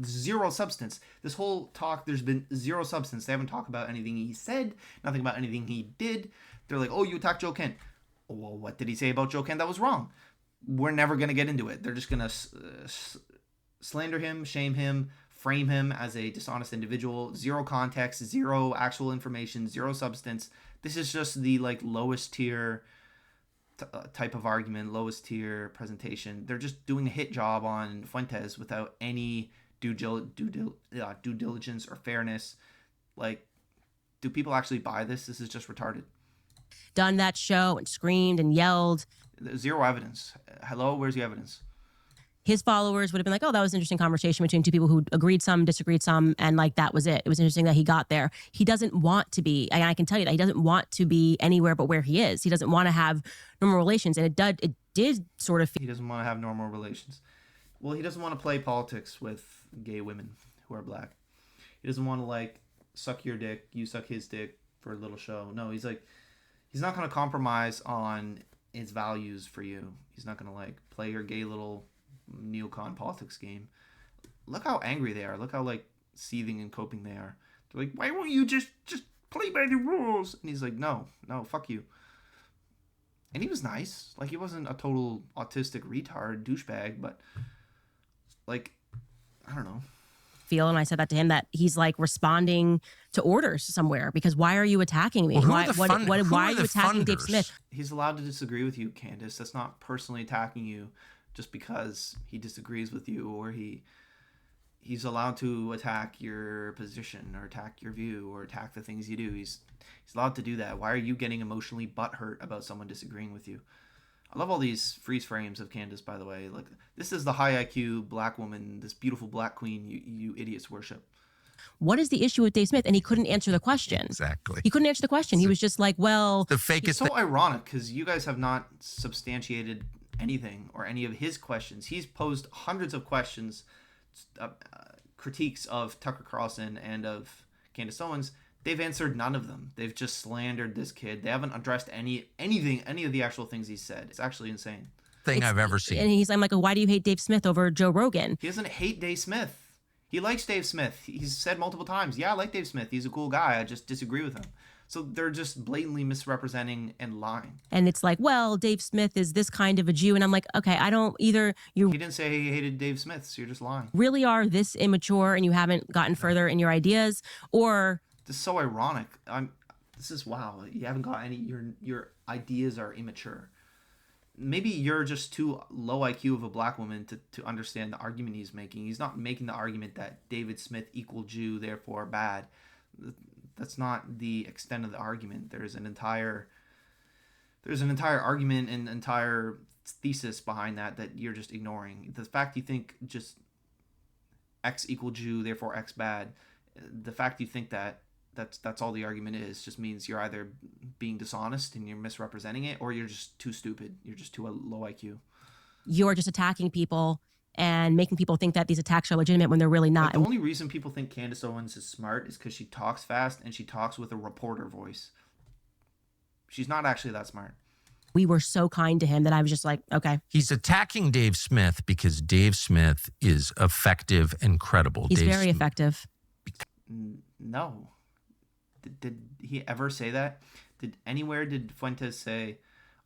zero substance. This whole talk, there's been zero substance. They haven't talked about anything he said, nothing about anything he did. They're like, oh, you attacked Joe Kent. Well, what did he say about Joe Kent that was wrong? We're never going to get into it. They're just going to slander him, shame him, frame him as a dishonest individual. Zero context, zero actual information, zero substance. This is just the like lowest tier type of argument, lowest tier presentation. They're just doing a hit job on Fuentes without any due diligence or fairness. Like, do people actually buy this? This is just retarded. Done that show and screamed and yelled. Zero evidence. Hello, where's the evidence? His followers would have been like, oh, that was an interesting conversation between two people who agreed some, disagreed some, and like that was it. It was interesting that he got there. He doesn't want to be, and I can tell you that he doesn't want to be anywhere but where he is. He doesn't want to have normal relations, and it did sort of feel. He doesn't want to have normal relations. Well, he doesn't want to play politics with gay women who are black. He doesn't want to like suck your dick, you suck his dick for a little show. No, he's like, he's not going to compromise on his values for you. He's not going to like play your gay little neocon politics game. Look how angry they are. Look how like seething and coping they are. They're like, why won't you just play by the rules? And he's like, no, fuck you. And he was nice. Like, he wasn't a total autistic retard douchebag, but like, I don't know. Feel, and I said that to him, that he's like responding to orders somewhere, because why are you attacking me? Well, why are you attacking Dave Smith? He's allowed to disagree with you, Candace. That's not personally attacking you just because he disagrees with you, or he's allowed to attack your position or attack your view or attack the things you do. He's allowed to do that. Why are you getting emotionally butthurt about someone disagreeing with you? I love all these freeze frames of Candace, by the way. Like, this is the high IQ black woman, this beautiful black queen you idiots worship. What is the issue with Dave Smith? And he couldn't answer the question. Exactly. He couldn't answer the question. He was just like, well, The It's fakest so thing. ironic because you guys have not substantiated anything or any of his questions. He's posed hundreds of questions, critiques of Tucker Carlson and of Candace Owens. They've answered none of them. They've just slandered this kid. They haven't addressed any of the actual things he said. It's actually insane. Thing I've ever seen. And I'm like, why do you hate Dave Smith over Joe Rogan? He doesn't hate Dave Smith. He likes Dave Smith. He's said multiple times, yeah, I like Dave Smith. He's a cool guy. I just disagree with him. So they're just blatantly misrepresenting and lying. And it's like, well, Dave Smith is this kind of a Jew. And I'm like, okay, I don't either. You He didn't say he hated Dave Smith, so you're just lying. really are this immature and you haven't gotten further in your ideas, or This is so ironic. This is wow. You haven't got any. Your ideas are immature. Maybe you're just too low IQ of a black woman to understand the argument he's making. He's not making the argument that David Smith equal Jew, therefore bad. That's not the extent of the argument. There's an entire argument and entire thesis behind that you're just ignoring. The fact you think just X equal Jew, therefore X bad. The fact you think that's all the argument is just means you're either being dishonest and you're misrepresenting it, or you're just too stupid. You're just too low IQ. you're just attacking people and making people think that these attacks are legitimate when they're really not. Like, the only reason people think Candace Owens is smart is because she talks fast and she talks with a reporter voice. She's not actually that smart. We were so kind to him that I was just like, okay. He's attacking Dave Smith because Dave Smith is effective and credible. He's Dave very Smith- effective. No. Did he ever say that? Did Fuentes say,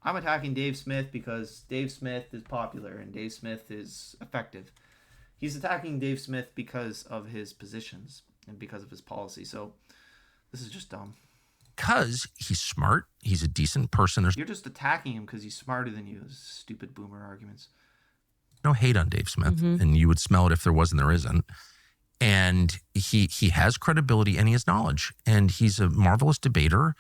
I'm attacking Dave Smith because Dave Smith is popular and Dave Smith is effective? He's attacking Dave Smith because of his positions and because of his policy. So this is just dumb. Because he's smart. He's a decent person. There's You're just attacking him because he's smarter than you. Stupid boomer arguments. no hate on Dave Smith. And you would smell it if there was and there isn't. And he has credibility and he has knowledge. And he's a marvelous debater.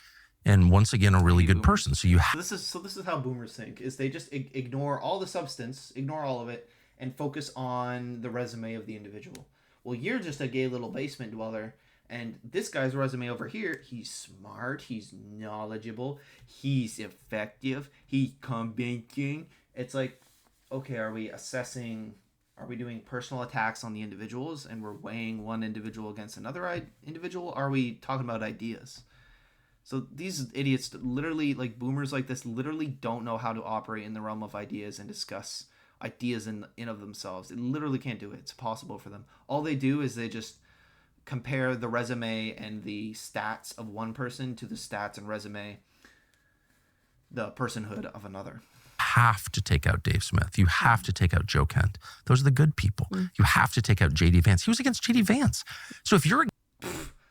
And once again, a really good person. So you have So this is how boomers think: is they just ignore all the substance, ignore all of it, and focus on the resume of the individual. Well, you're just a gay little basement dweller, and this guy's resume over here: he's smart, he's knowledgeable, he's effective, he's convincing. It's like, okay, are we doing personal attacks on the individuals, and we're weighing one individual against another individual? Are we talking about ideas? So these idiots, literally, like boomers like this, literally don't know how to operate in the realm of ideas and discuss ideas in of themselves. They literally can't do it. It's impossible for them. All they do is they just compare the resume and the stats of one person to the stats and resume, the personhood of another. have to take out Dave Smith. You have to take out Joe Kent. Those are the good people. You have to take out J.D. Vance. He was against J.D. Vance. So if you're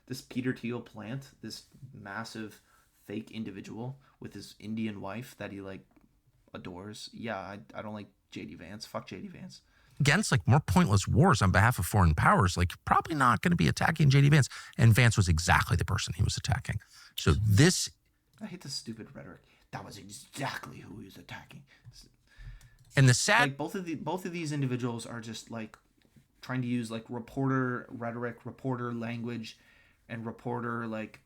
This Peter Thiel plant, this massive fake individual with his Indian wife that he like adores. Yeah, I don't like J.D. Vance. Fuck J.D. Vance. against like more pointless wars on behalf of foreign powers, like you're probably not going to be attacking J.D. Vance. And Vance was exactly the person he was attacking. So this, I hate this stupid rhetoric. That was exactly who he was attacking. and the sad, Like both of these individuals are just like trying to use like reporter rhetoric, reporter language, and reporter like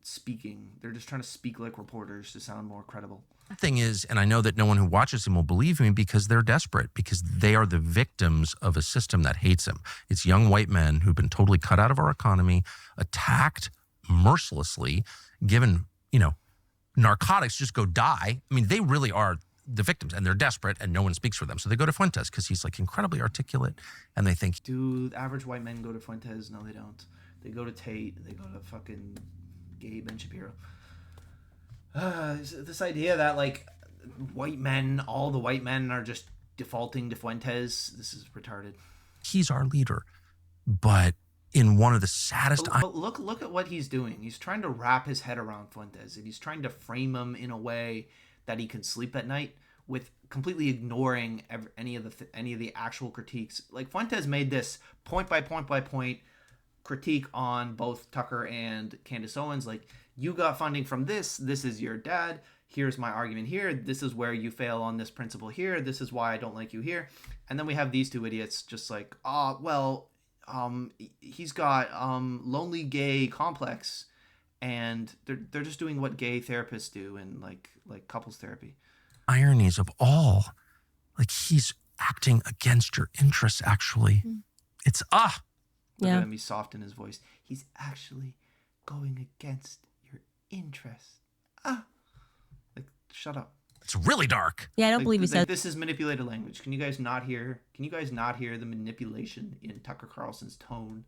speaking. They're just trying to speak like reporters to sound more credible. thing is, and I know that no one who watches him will believe me because they're desperate, because they are the victims of a system that hates him. It's young white men who've been totally cut out of our economy, attacked mercilessly, given, narcotics, just go die. I mean, they really are the victims, and they're desperate, and no one speaks for them. So they go to Fuentes because he's like incredibly articulate, and they think, Do average white men go to Fuentes? No, they don't. They go to Tate. They go to fucking Gabe and Shapiro. This idea that like all the white men are just defaulting to Fuentes. This is retarded. he's our leader. But in one of the saddest, But look at what he's doing. He's trying to wrap his head around Fuentes, and he's trying to frame him in a way that he can sleep at night with completely ignoring any of the actual critiques. Like Fuentes made this point by point critique on both Tucker and Candace Owens. Like, you got funding from this. This is your dad. Here's my argument here. This is where you fail on this principle here. This is why I don't like you here. And then we have these two idiots just like, he's got lonely gay complex, and they're just doing what gay therapists do in like couples therapy. Ironies of all, like he's acting against your interests. Actually, it's Look Yeah. at him, he's soft in his voice. He's actually going against your interest. Like, shut up. it's really dark. Yeah, I don't Like, believe he said. this is manipulated language. Can you guys not hear the manipulation in Tucker Carlson's tone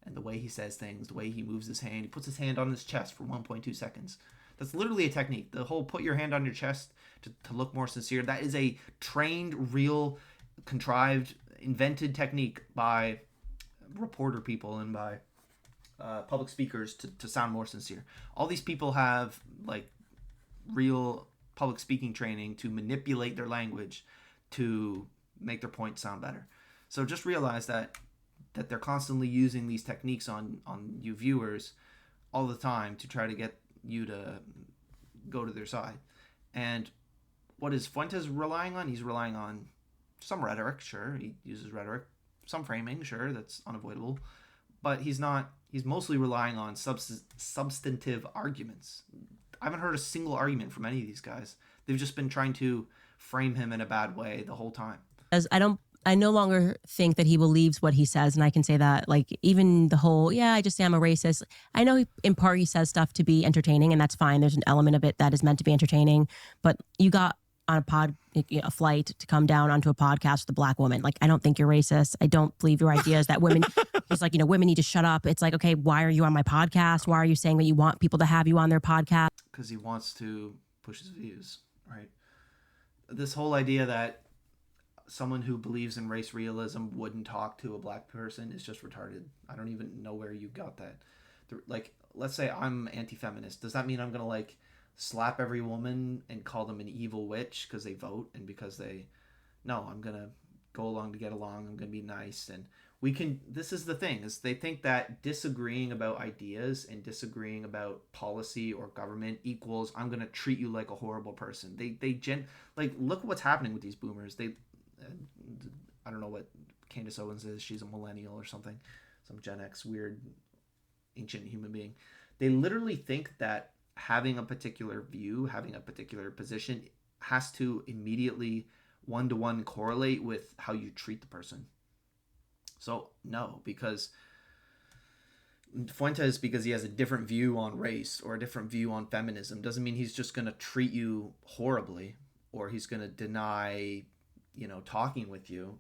and the way he says things, the way he moves his hand? He puts his hand on his chest for 1.2 seconds. That's literally a technique. The whole put your hand on your chest to look more sincere. That is a trained, real, contrived, invented technique by reporter people and by public speakers to sound more sincere. All these people have like real public speaking training to manipulate their language to make their point sound better. So just realize that they're constantly using these techniques on you viewers all the time to try to get you to go to their side. And what is Fuentes relying on? He's relying on some rhetoric, sure. He uses rhetoric. Some framing, sure, that's unavoidable. But he's mostly relying on substantive arguments. I haven't heard a single argument from any of these guys. They've just been trying to frame him in a bad way the whole time. As I no longer think that he believes what he says, and I can say that, like, even the whole, I just say I'm a racist. I know in part he says stuff to be entertaining, and that's fine. There's an element of it that is meant to be entertaining, but you got on a flight to come down onto a podcast with a black woman. Like, I don't think you're racist. I don't believe your ideas that women, it's like, women need to shut up. It's like, okay, why are you on my podcast? Why are you saying that you want people to have you on their podcast? Because he wants to push his views, right? This whole idea that someone who believes in race realism wouldn't talk to a black person is just retarded. I don't even know where you got that. Like, let's say I'm anti-feminist. Does that mean I'm going to, like, slap every woman and call them an evil witch because they vote and because no, I'm going to go along to get along. I'm going to be nice. And this is the thing, is they think that disagreeing about ideas and disagreeing about policy or government equals I'm going to treat you like a horrible person. Like, look what's happening with these boomers. I don't know what Candace Owens is. She's a millennial or something. Some Gen X weird ancient human being. They literally think that having a particular view, having a particular position has to immediately one-to-one correlate with how you treat the person. So no, because Fuentes, because he has a different view on race or a different view on feminism, doesn't mean he's just going to treat you horribly or he's going to deny, talking with you.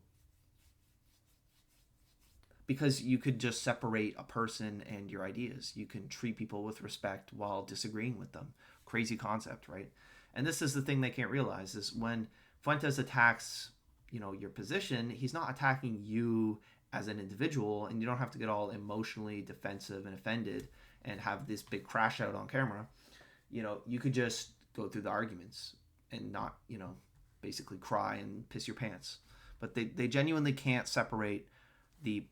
Because you could just separate a person and your ideas. You can treat people with respect while disagreeing with them. Crazy concept, right? And this is the thing they can't realize, is when Fuentes attacks, your position, he's not attacking you as an individual, and you don't have to get all emotionally defensive and offended and have this big crash out on camera. You could just go through the arguments and not, basically cry and piss your pants. But they genuinely can't separate the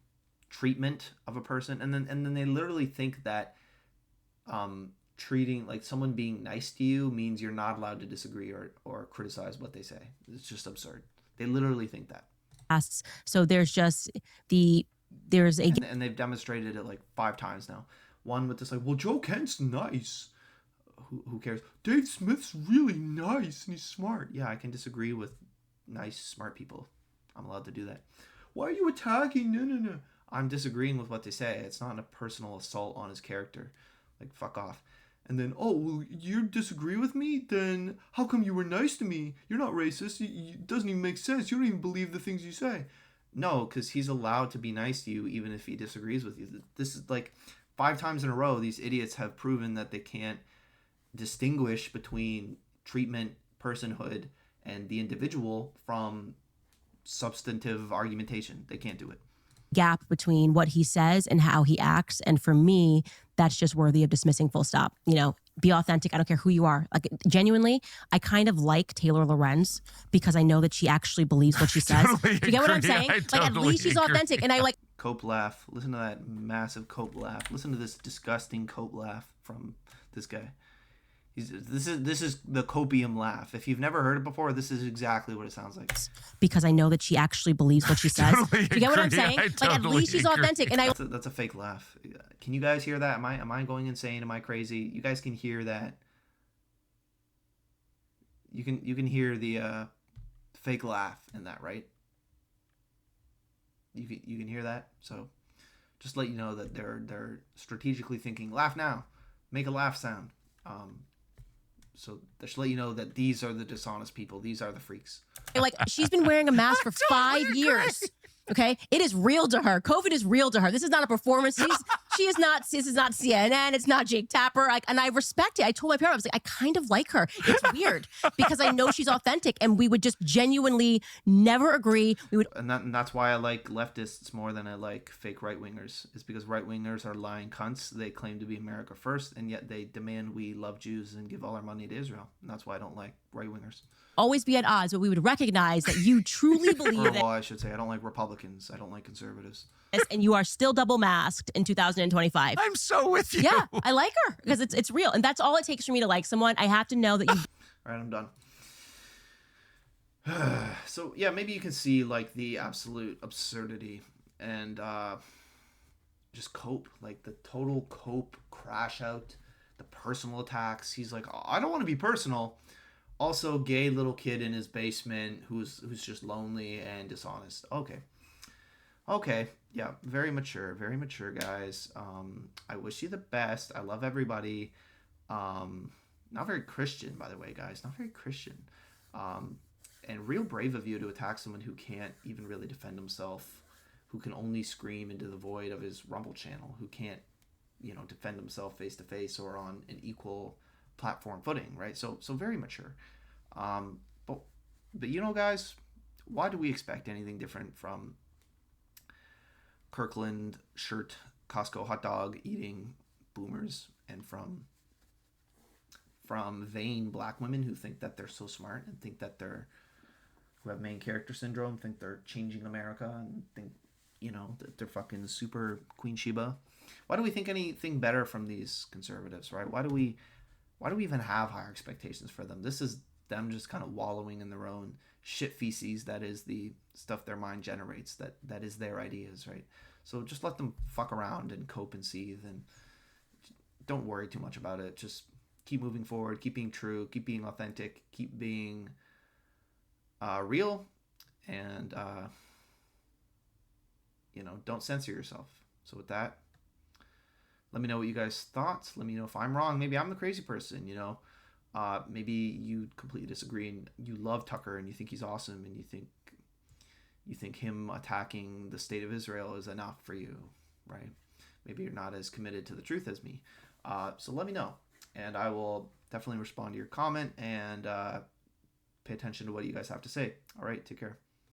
treatment of a person, and then they literally think that treating, like, someone being nice to you means you're not allowed to disagree or criticize what they say. It's just absurd. They literally think that. So there's and they've demonstrated it like 5 times now. One with this, like, well, Joe Kent's nice. Who cares? Dave Smith's really nice and he's smart. Yeah, I can disagree with nice, smart people. I'm allowed to do that. Why are you attacking? No. I'm disagreeing with what they say. It's not a personal assault on his character. Like, fuck off. And then, oh, well, you disagree with me? Then how come you were nice to me? You're not racist. It doesn't even make sense. You don't even believe the things you say. No, because he's allowed to be nice to you even if he disagrees with you. This is like 5 times in a row, these idiots have proven that they can't distinguish between treatment, personhood, and the individual from substantive argumentation. They can't do it. Gap between what he says and how he acts, and for me, that's just worthy of dismissing, full stop. Be authentic. I don't care who you are. Like, genuinely, I kind of like Taylor Lorenz because I know that she actually believes what she says. Totally Do you get what I'm agree. saying? At least she's authentic, and I like Cope laugh. Listen to that massive Cope laugh. Listen to this disgusting Cope laugh from this guy. This is the copium laugh. If you've never heard it before, this is exactly what it sounds like. Because I know that she actually believes what she says. Totally Do you get what I'm agree. saying? I Like, at totally least she's agree. authentic. And I That's a fake laugh. Can you guys hear that? Am I going insane? Am I crazy? You guys can hear that. You can hear the fake laugh in that, right? You can hear that. So just let you know that they're strategically thinking, laugh now, make a laugh sound. So they should let you know that these are the dishonest people. These are the freaks. like, she's been wearing a mask for 5 years. Okay, it is real to her. COVID is real to her. This is not a performance. She is not. This is not CNN. It's not Jake Tapper. And I respect it. I told my parents, I was like, I kind of like her. It's weird because I know she's authentic, and we would just genuinely never agree. We would, and that's why I like leftists more than I like fake right wingers. Is because right wingers are lying cunts. They claim to be America first, and yet they demand we love Jews and give all our money to Israel. And that's why I don't like right wingers. always be at odds, but we would recognize that you truly believe Well, I should say I don't like Republicans. I don't like conservatives. this, and you are still double masked in 2025. I'm so with you. Yeah, I like her because it's real, and that's all it takes for me to like someone. I have to know that you. All right, I'm done. So yeah, maybe you can see like the absolute absurdity and just cope, like the total cope crash out, the personal attacks. He's like, oh, I don't want to be personal. Also, gay little kid in his basement who's just lonely and dishonest. Okay, yeah, very mature, guys. I wish you the best. I love everybody. Not very Christian, by the way, guys. Not very Christian. And real brave of you to attack someone who can't even really defend himself, who can only scream into the void of his Rumble channel, who can't, defend himself face to face or on an equal platform footing, right? So very mature. But guys, why do we expect anything different from Kirkland shirt, Costco hot dog eating boomers, and from vain black women who think that they're so smart and think that who have main character syndrome, think they're changing America and think, that they're fucking super Queen Sheba? Why do we think anything better from these conservatives, right? Why do we even have higher expectations for them? This is them just kind of wallowing in their own shit feces. That is the stuff their mind generates. That is their ideas, right? So just let them fuck around and cope and seethe, and don't worry too much about it. Just keep moving forward, keep being true, keep being authentic, keep being real, and don't censor yourself. So with that, let me know what you guys thought. Let me know if I'm wrong. Maybe I'm the crazy person, maybe you completely disagree and you love Tucker and you think he's awesome and you think him attacking the state of Israel is enough for you, right? Maybe you're not as committed to the truth as me. So let me know, and I will definitely respond to your comment and pay attention to what you guys have to say. All right, take care.